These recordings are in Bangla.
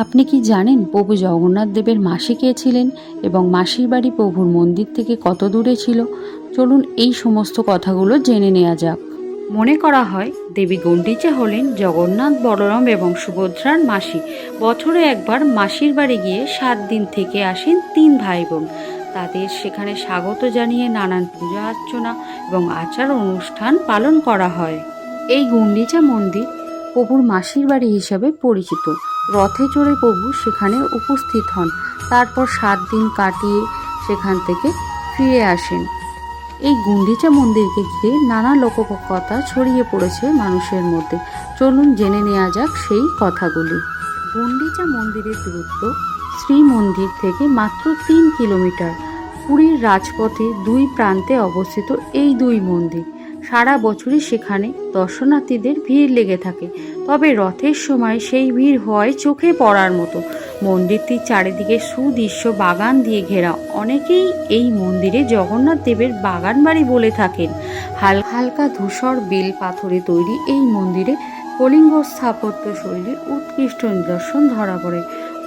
আপনি কি জানেন প্রভু জগন্নাথ দেবের মাসি কে ছিলেন এবং মাসির বাড়ি প্রভুর মন্দির থেকে কত দূরে ছিল? চলুন এই সমস্ত কথাগুলো জেনে নেওয়া যাক। মনে করা হয় দেবী গুন্ডিচা হলেন জগন্নাথ, বলরাম এবং সুভদ্রার মাসি। বছরে একবার মাসির বাড়ি গিয়ে 7 দিন থেকে আসেন 3 ভাই বোন। তাদের সেখানে স্বাগত জানিয়ে নানান পূজা অর্চনা এবং আচার অনুষ্ঠান পালন করা হয়। এই গুন্ডিচা মন্দির প্রভুর মাসির বাড়ি হিসাবে পরিচিত। রথে চড়ে প্রভু সেখানে উপস্থিত হন, তারপর 7 দিন কাটিয়ে সেখান থেকে ফিরে আসেন। এই গুন্ডিচা মন্দিরকে ঘিরে নানা লোককথা ছড়িয়ে পড়েছে মানুষের মধ্যে। চলুন জেনে নেওয়া যাক সেই কথাগুলি। গুন্ডিচা মন্দিরের দূরত্ব শ্রী মন্দির থেকে মাত্র 3 কিলোমিটার। পুরীর রাজপথে 2 প্রান্তে অবস্থিত এই 2 মন্দির। সারা বছরই সেখানে দর্শনার্থীদের ভিড় লেগে থাকে, তবে রথের সময় সেই ভিড় হয় চোখে পড়ার মতো। মন্দিরটির চারিদিকে সুদৃশ্য বাগান দিয়ে ঘেরা। অনেকেই এই মন্দিরে জগন্নাথ দেবের বাগান বাড়ি বলে থাকেন। হালকা ধূসর বেল পাথরে তৈরি এই মন্দিরে কলিঙ্গ স্থাপত্য শৈলীর উৎকৃষ্ট নিদর্শন ধরা পড়ে।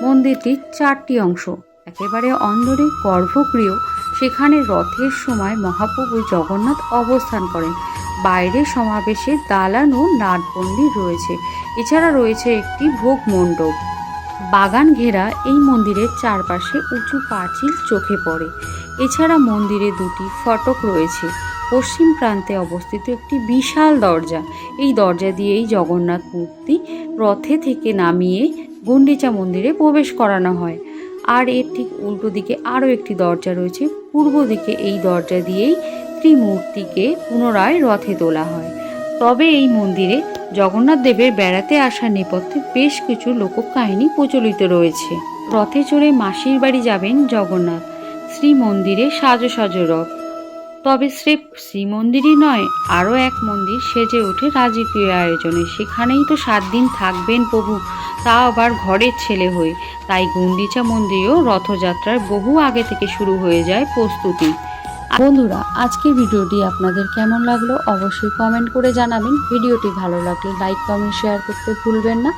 মন্দিরটির 4টি অংশ। একেবারে অন্দরে গর্ভগৃহ, সেখানে রথের সময় মহাপ্রভু জগন্নাথ অবস্থান করেন। বাইরে সমাবেশের দালান ও নাটমন্দির রয়েছে। এছাড়া রয়েছে একটি ভোগ মণ্ডপ। বাগান ঘেরা এই মন্দিরের চারপাশে উঁচু পাঁচিল চোখে পড়ে। এছাড়া মন্দিরে 2টি ফটক রয়েছে। পশ্চিম প্রান্তে অবস্থিত একটি বিশাল দরজা। এই দরজা দিয়েই জগন্নাথ মূর্তি রথে থেকে নামিয়ে গুন্ডিচা মন্দিরে প্রবেশ করানো হয়। আর এর ঠিক উল্টো দিকে আরও একটি দরজা রয়েছে। পূর্ব দিকে এই দরজা দিয়েই ত্রিমূর্তিকে পুনরায় রথে তোলা হয়। তবে এই মন্দিরে জগন্নাথ দেবের বেড়াতে আসার নেপথ্যে বেশ কিছু লোককাহিনী প্রচলিত রয়েছে। রথে চড়ে মাসির বাড়ি যাবেন জগন্নাথ। শ্রীমন্দিরে সাজো সাজো রথ। তবে স্রেফ শ্রীমন্দিরই নয়, আরও এক মন্দির সেজে ওঠে রাজকীয় আয়োজনে। সেখানেই তো 7 দিন থাকবেন প্রভু, তা আবার ঘরের ছেলে হয়ে। তাই গুন্ডিচা মন্দিরেও রথযাত্রার বহু আগে থেকে শুরু হয়ে যায় প্রস্তুতি। বন্ধুরা, আজকের ভিডিওটি আপনাদের কেমন লাগলো অবশ্যই কমেন্ট করে জানাবেন। ভিডিওটি ভালো লাগলে লাইক, কমেন্ট, শেয়ার করতে ভুলবেন না।